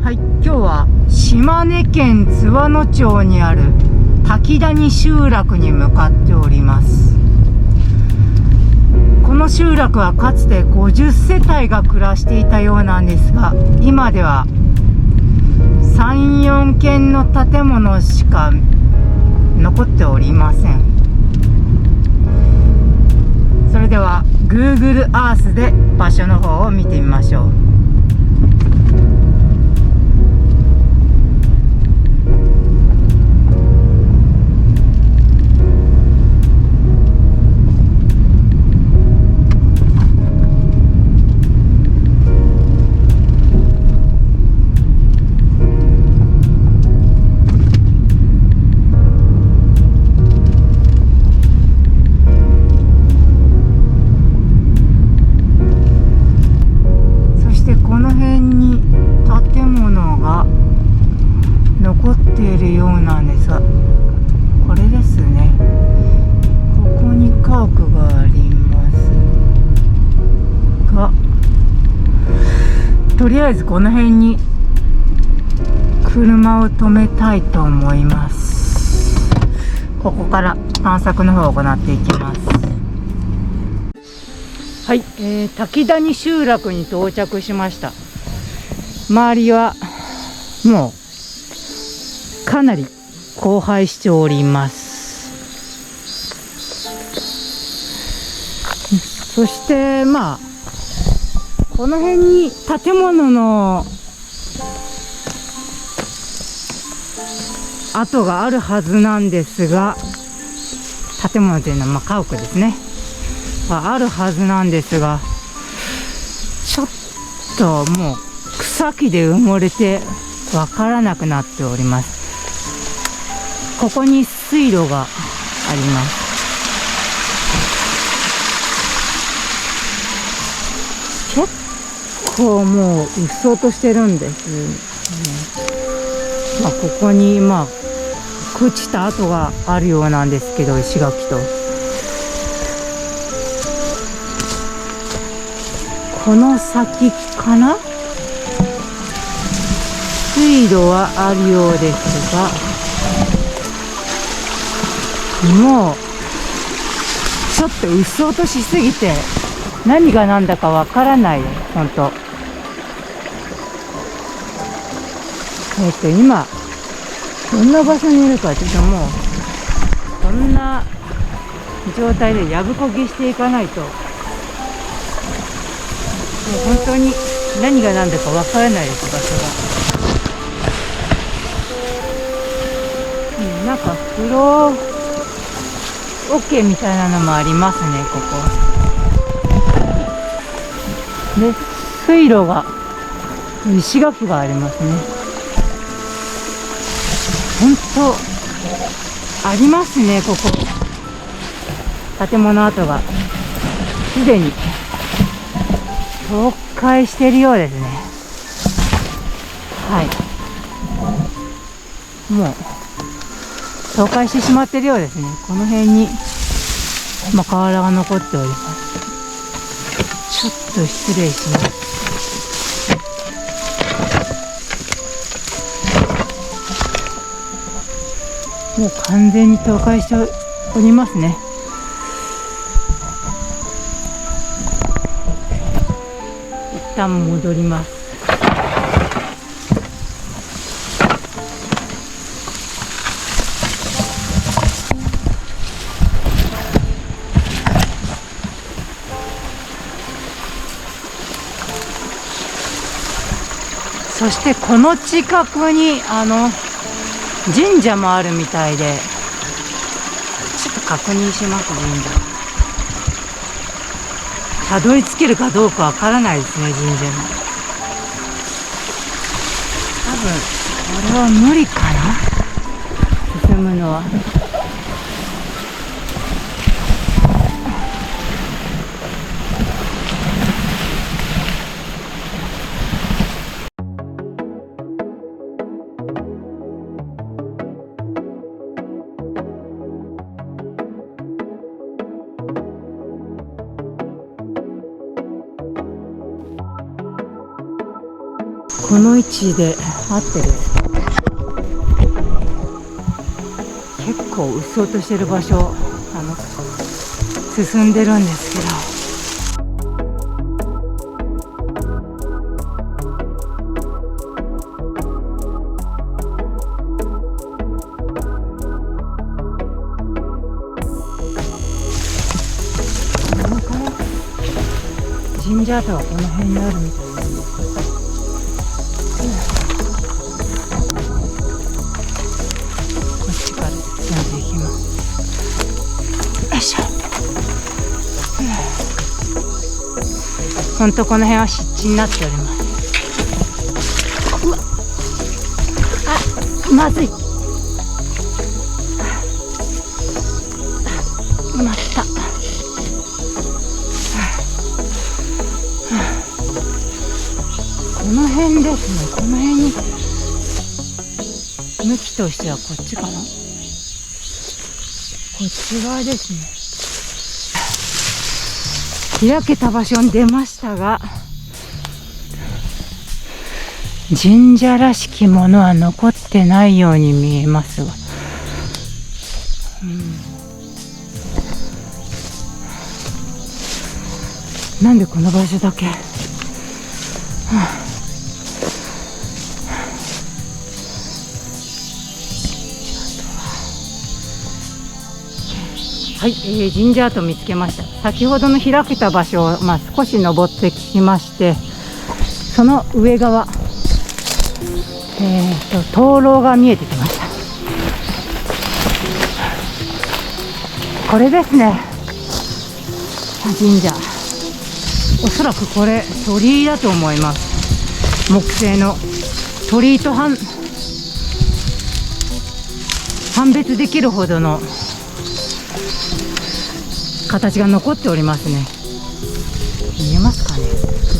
はい、今日は島根県津和野町にある滝谷集落に向かっております。この集落はかつて50世帯が暮らしていたようなんですが、今では3、4軒の建物しか残っておりません。それでは Google Earth で場所の方を見てみましょう。残っているようなんですが、これですね。ここに家屋がありますが、とりあえずこの辺に車を止めたいと思います。ここから探索の方を行っていきます。はい、滝谷集落に到着しました。周りはもうかなり荒廃しております。そしてこの辺に建物の跡があるはずなんですが、建物というのは家屋ですね、あるはずなんですが、ちょっともう草木で埋もれてわからなくなっております。ここに水路があります。結構もううっそうとしてるんですね。ここに朽ちた跡があるようなんですけど、石垣とこの先かな、水路はあるようですが、もうちょっとうっそうとしすぎて何が何だかわからないよ、本当。今どんな場所にいるか、ちょっともうこんな状態でやぶこぎしていかないと、もう本当に何が何だかわからないです、場所が。なんか風呂桶みたいなのもありますね、ここで。水路が、石垣がありますね。本当ありますね、ここ。建物跡がすでに倒壊しているようですね。はい、もう倒壊してしまっているようですね。この辺に瓦が残っております。ちょっと失礼します。もう完全に倒壊しておりますね。一旦戻ります。そしてこの近くに神社もあるみたいで、ちょっと確認します。神社たどり着けるかどうかわからないですね、神社に。多分これは無理かな、進むのは。ここの位置で合ってる。結構うっそうとしてる場所進んでるんですけど、神社跡はこの辺にあるみたいなんですけど、こっちから進んでいきます。よいしょ。ほんとこの辺は湿地になっております。うわ、あ、まずい。まった。この辺ですね。この辺に向きとしてはこっちかな。こっち側ですね。開けた場所に出ましたが、神社らしきものは残ってないように見えますが、なんでこの場所だけ、はい、神社跡見つけました。先ほどの開けた場所を、少し登ってきまして、その上側、灯籠が見えてきました。これですね、神社。おそらくこれ鳥居だと思います。木製の鳥居と判別できるほどの形が残っておりますね。見えますかね。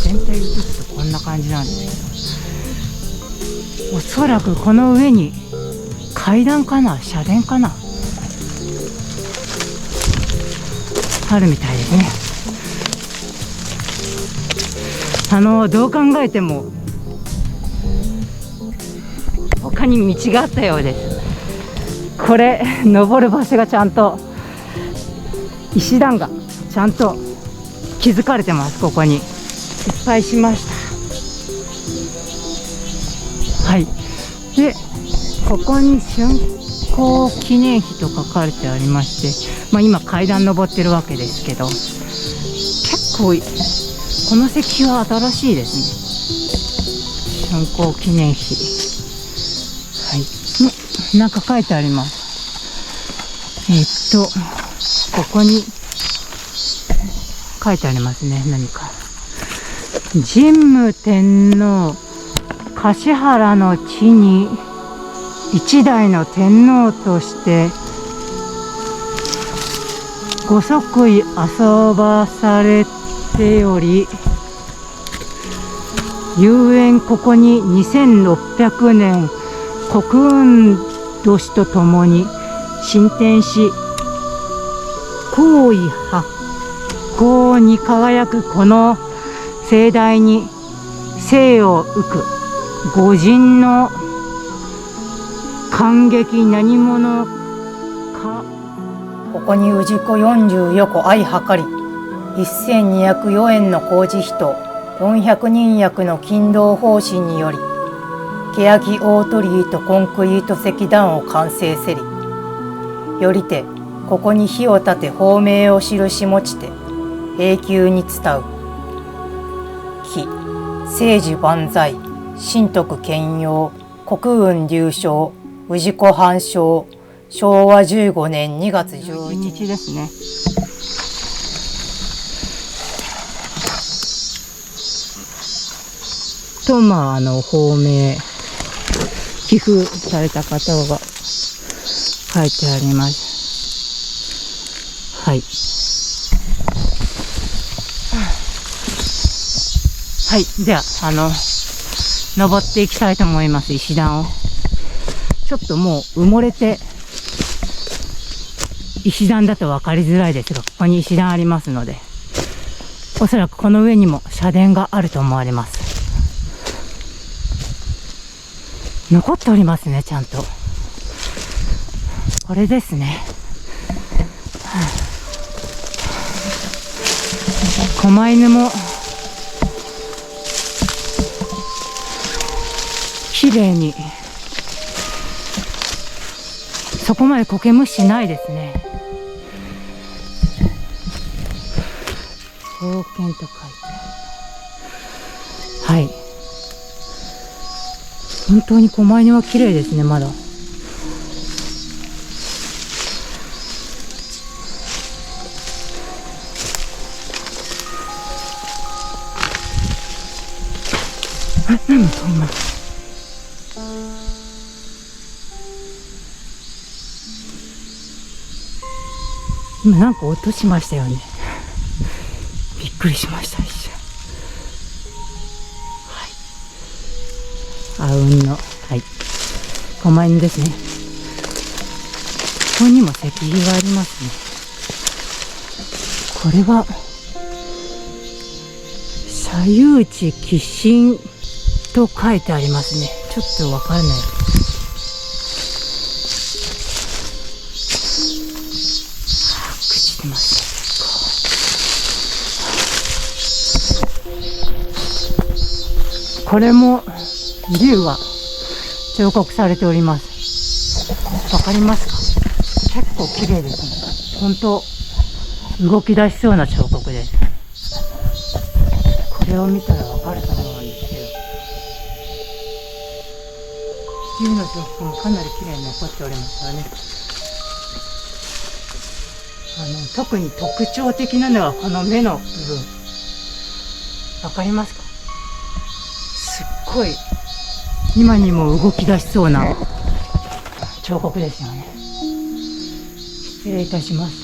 全体映すとこんな感じなんですけど、おそらくこの上に階段かな、社殿かな、あるみたいですね。どう考えても他に道があったようです。これ登る場所がちゃんと、石段がちゃんと築かれてます。ここに失敗しました。はい。で、ここに竣工記念碑と書かれてありまして、今階段登ってるわけですけど、結構この石碑は新しいですね。竣工記念碑。はい。なんか書いてあります。ここに書いてありますね。何か。神武天皇橿原の地に一代の天皇としてご即位遊ばされており、遊園ここに2600年国運年とともに進展し、皇位発行に輝くこの盛大に生を受く御人の感激何者か。ここに氏子44個相計り、1204円の工事費と400人役の勤労方針により、欅大鳥居とコンクリート石段を完成せり。よりてここに火を立て法名を印持ちて永久に伝う。紀政治万歳、神徳兼用、国運隆昇、氏子藩章、昭和15年2月11日ですね。と、法名寄付された方が書いてあります。はい。はい。では、登っていきたいと思います。石段を。ちょっともう埋もれて、石段だと分かりづらいですが、ここに石段ありますので、おそらくこの上にも社殿があると思われます。残っておりますね、ちゃんと。これですね。狛犬も綺麗に、そこまで苔むしないですね。刀剣と書いてある。はい。本当に狛犬は綺麗ですね、まだ。何の鳥今。今なんか音しましたよね。びっくりしました、一瞬。はい。あうんの、はい。狛犬ですね。ここにも石碑がありますね。これは、左右内寄進と書いてありますね。ちょっとわからない。朽ちてます。これも竜が彫刻されております。わかりますか？結構綺麗ですね。本当動き出しそうな彫刻です。これを見たらわかると思うんですけど、竜の彫刻もかなり綺麗に残っておりますよね。特に特徴的なのはこの目の部分。わかりますか？すっごい今にも動き出しそうな彫刻ですよね。失礼いたします。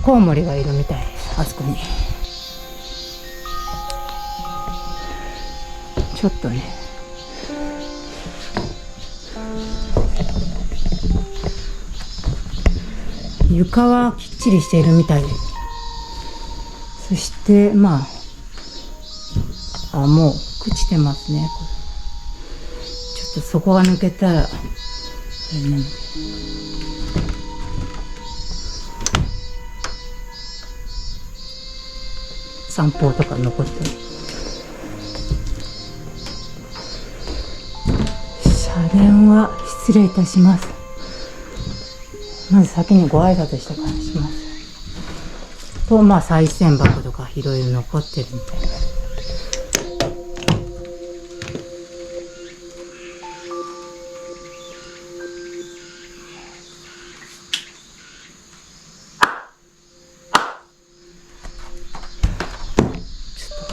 コウモリがいるみたいです、あそこに。ちょっとね、床はきっちりしているみたいです。そしてまあ、もう朽ちてますね。ちょっとそこが抜けたらあれなので、散歩とか残ってる。社殿は失礼いたします。まず先にご挨拶してからします。と、まあ賽銭箱とかいろいろ残ってるみたいな。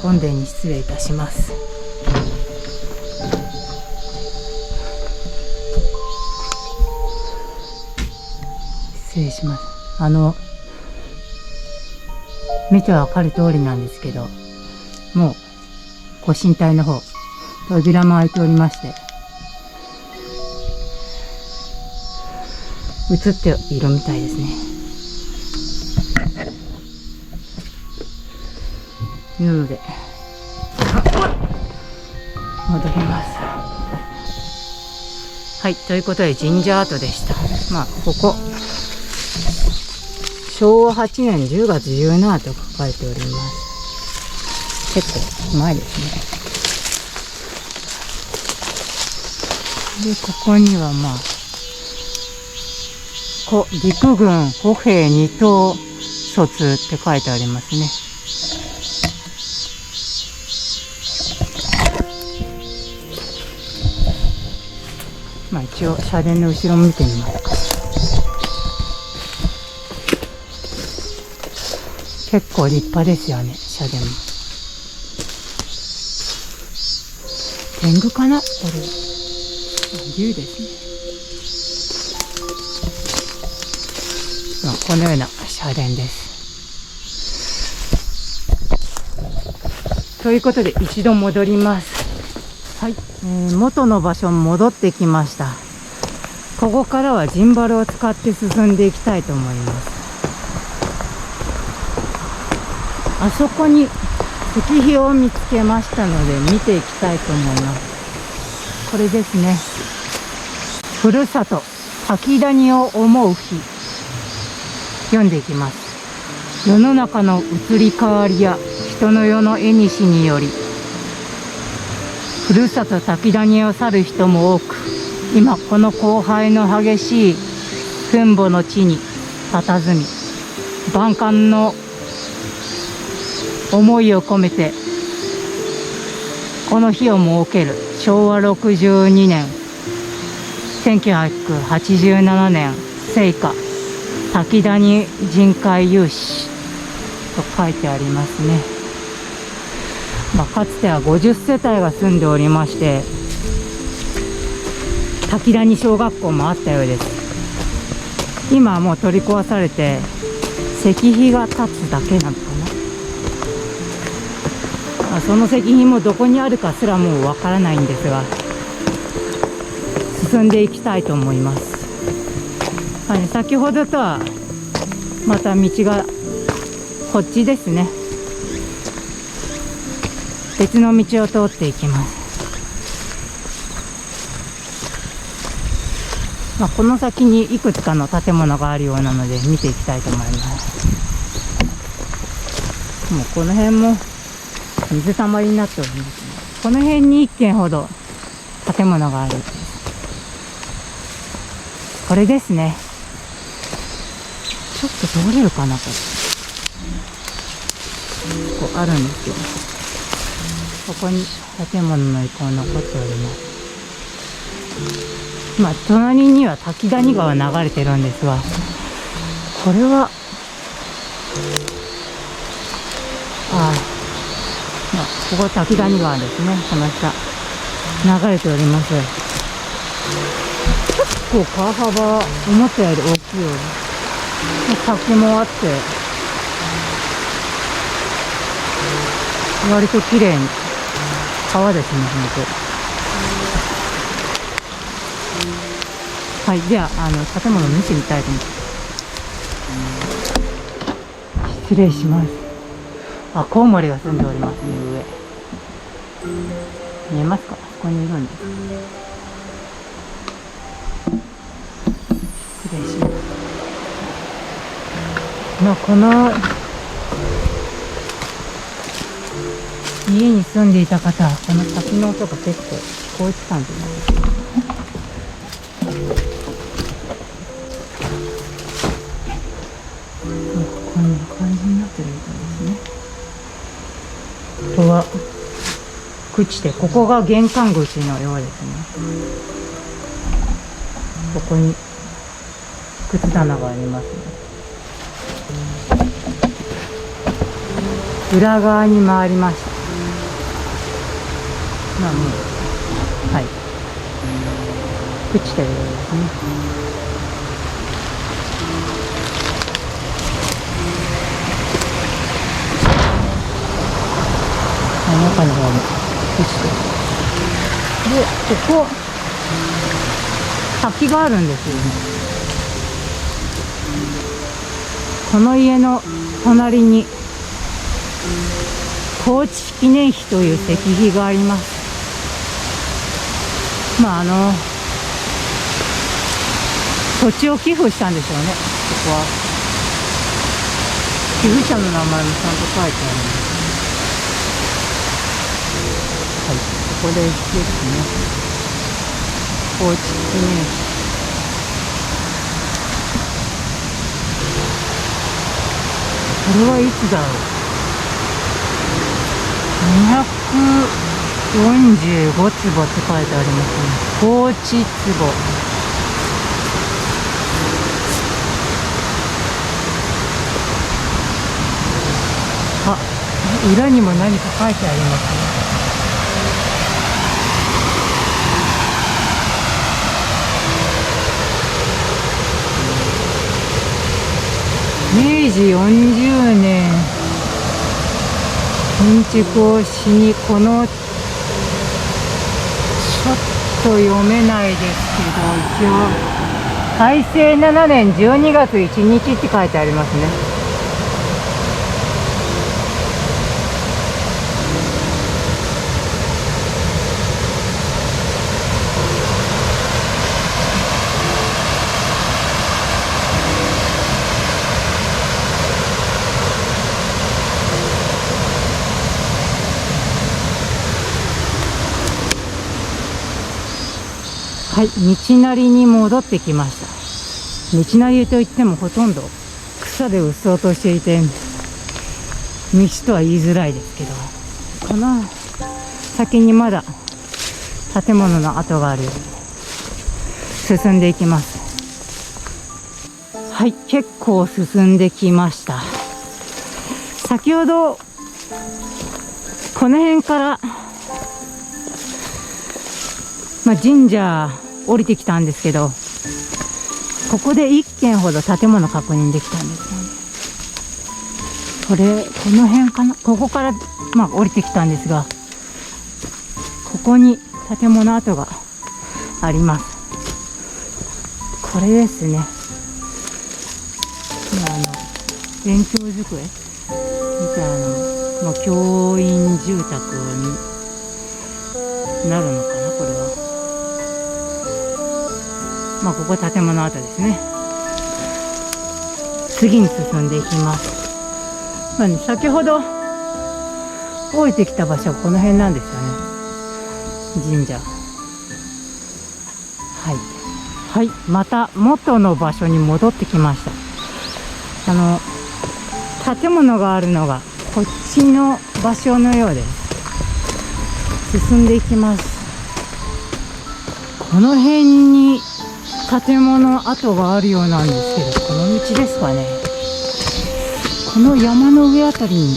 本殿に失礼いたします。失礼します。見てわかる通りなんですけど、もうご神体の方扉も開いておりまして、映っているみたいですね。なので戻ります。はい、ということで神社跡でした。まあここ昭和8年10月17と書かれております。結構前ですね。でここにはまあ陸軍歩兵二等卒って書いてありますね。まあ一応社殿の後ろも見てみますか。結構立派ですよね、社殿も。天狗かなこれ。竜ですね。このような社殿です。ということで一度戻ります。はい、元の場所に戻ってきました。ここからはジンバルを使って進んでいきたいと思います。あそこに石碑を見つけましたので見ていきたいと思います。これですね。ふるさと滝谷を思う日、読んでいきます。世の中の移り変わりや人の世の縁により、ふるさと滝谷を去る人も多く、今この荒廃の激しい墳墓の地に佇み、万感の思いを込めてこの日を設ける。昭和62年1987年聖火滝谷人海有志と書いてありますね。かつては50世帯が住んでおりまして、滝谷小学校もあったようです。今はもう取り壊されて石碑が立つだけなのかな。その石碑もどこにあるかすらもうわからないんですが、進んでいきたいと思います。先ほどとはまた道がこっちですね。別の道を通っていきます。この先にいくつかの建物があるようなので見ていきたいと思います。もうこの辺も水たまりになっておりますね。この辺に1軒ほど建物がある。これですね。ちょっと通れるかな、ここあるんですけど、ここに建物の遺構残っております。隣には滝谷川流れてるんですが、これはここ滝谷川ですね。この下流れております。結構川幅思ったより大きいようです。滝もあって割と綺麗に川ですね、本当。はい、では建物を見てみたいと思います。失礼します。コウモリが住んでおりますね、上。見えますか？そこにいるんです。失礼します。この家に住んでいた方はこの滝の音が結構聞こえてたんじゃないですか。こんな感じになってるみたいですね。ここは朽ちて、ここが玄関口のようですね。ここに靴棚がありますね。裏側に回りました。もう朽ちてるようですね。中の方に朽ちてる。で、ここ滝があるんですよね。この家の隣に高知記念碑という石碑があります。土地を寄付したんでしょうね。ここは寄付者の名前もちゃんと書いてあります。ここですね。高知記念碑。これはいつだろう。245坪って書いてありますね。高知坪。裏にも何か書いてありますね。明治40年建築をしに、このちょっと読めないですけど、一応大正7年12月1日って書いてありますね。はい、道なりに戻ってきました。道なりといってもほとんど草でうっそうとしていて、道とは言いづらいですけど、この先にまだ建物の跡があるように進んでいきます。はい、結構進んできました。先ほどこの辺から、神社降りてきたんですけど、ここで1軒ほど建物確認できたんですよね。この辺かな、ここから降りてきたんですが、ここに建物跡があります。これですね。勉強机みたいなの、教員住宅になるのかな、これは。ここ建物跡ですね。次に進んでいきます。先ほど降りてきた場所はこの辺なんですよね。神社。はい、また元の場所に戻ってきました。建物があるのがこっちの場所のようです。進んでいきます。この辺に建物跡があるようなんですけど、この道ですかね。この山の上あたりに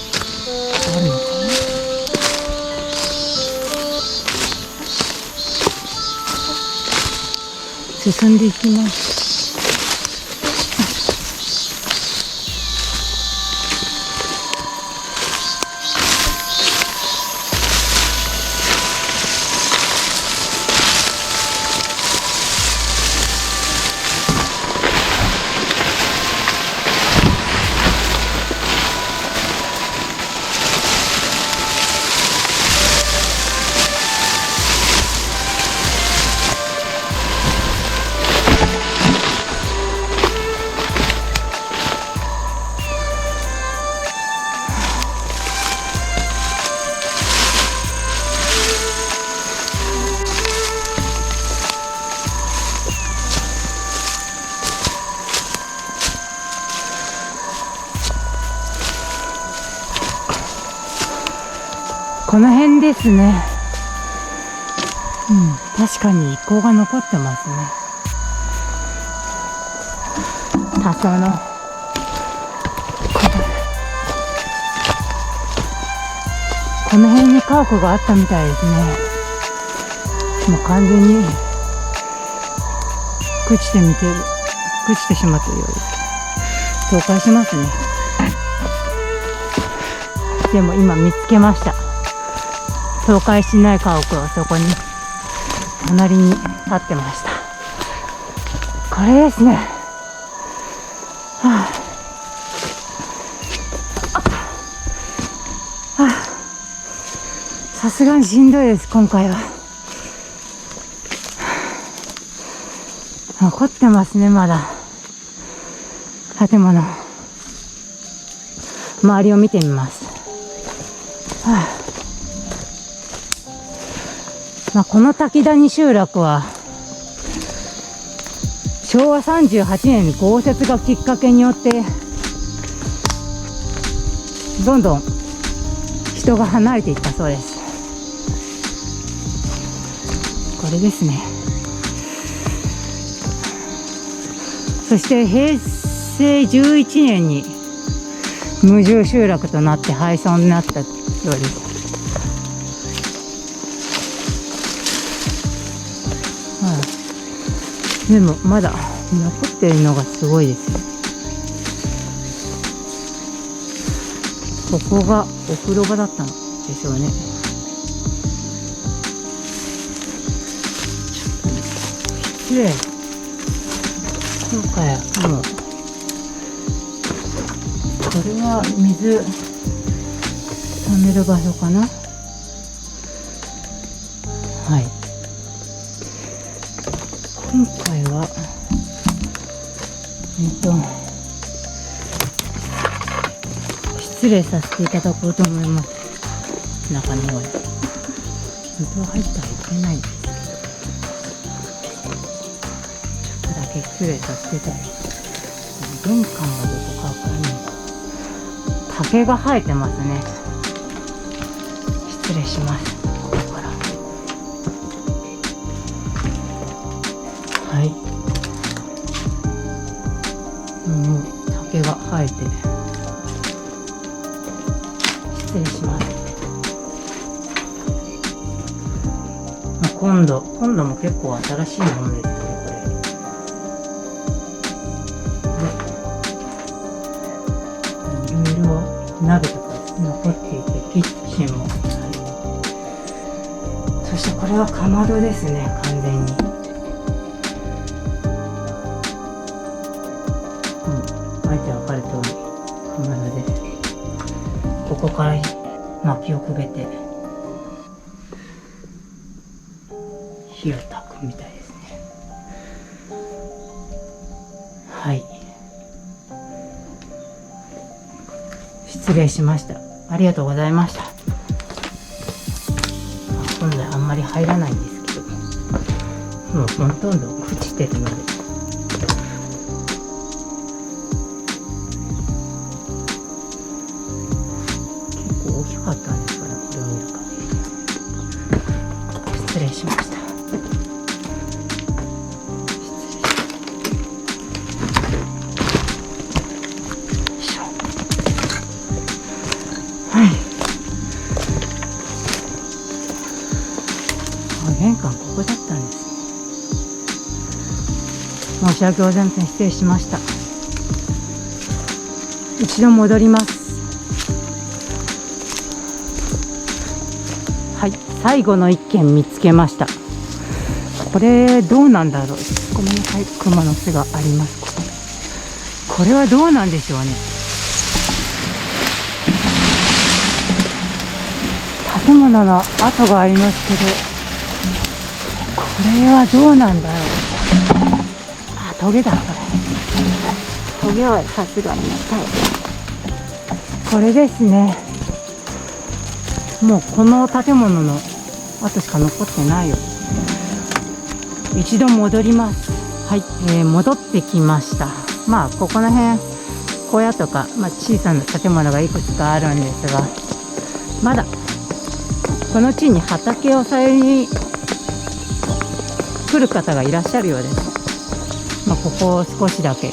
あるのかな。進んでいきます。この辺ですね。確かに遺構が残ってますね。多少のこの辺に家屋があったみたいですね。もう完全に朽ちてしまっているようです。倒壊しますね。でも今見つけました。倒壊しない家屋はそこに隣に立ってました。これですね。さすがにしんどいです、今回は。残ってますね、まだ建物。周りを見てみます。この滝谷集落は昭和38年に豪雪がきっかけによってどんどん人が離れていったそうです。これですね。そして平成11年に無住集落となって廃村になったようです。でもまだ残っているのがすごいですよ。ここがお風呂場だったのでしょうね。失礼。そうかよ。もうこれは水溜める場所かな。はい。今回は失礼させていただこうと思います。中の方に本当は入ってはいけないんですけど、失礼させていただきます。玄関がどこかわからない。竹が生えてますね。失礼します。ここから。はい。竹が生えて。失礼します。今度も結構新しいものですね、これ。いろいろ鍋とか残っていて、キッチンもあり。そしてこれはかまどですね、完全に。書いて分かる通り、かまどです。ここから薪をくべて、火を焚くみたいですね。はい。失礼しました。ありがとうございました。本来あんまり入らないんですけど、もうほとんど朽ちてるので。結構大きかったんですかね、これを見る限り。失礼しました。はい。玄関ここだったんですね。申し訳ございません。失礼しました。一度戻ります。はい、最後の一軒見つけました。これどうなんだろう。ごめんなさい、熊の巣があります。これはどうなんでしょうね。建物の跡がありますけど、これはどうなんだろう。あ、トゲだ、これ。トゲはさすがにない。これですね。もうこの建物の跡しか残ってないよ。一度戻ります。はい、戻ってきました。まあここの辺小屋とか、小さな建物がいくつかあるんですが、まだこの地に畑をされに来る方がいらっしゃるようです。ここ少しだけ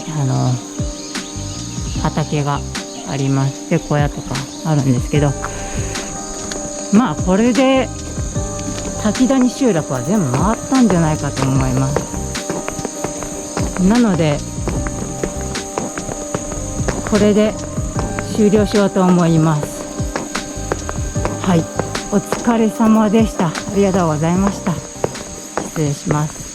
畑がありまして、小屋とかあるんですけど、これで滝谷集落は全部回ったんじゃないかと思います。なのでこれで終了しようと思います。はい、お疲れ様でした。ありがとうございました。失礼します。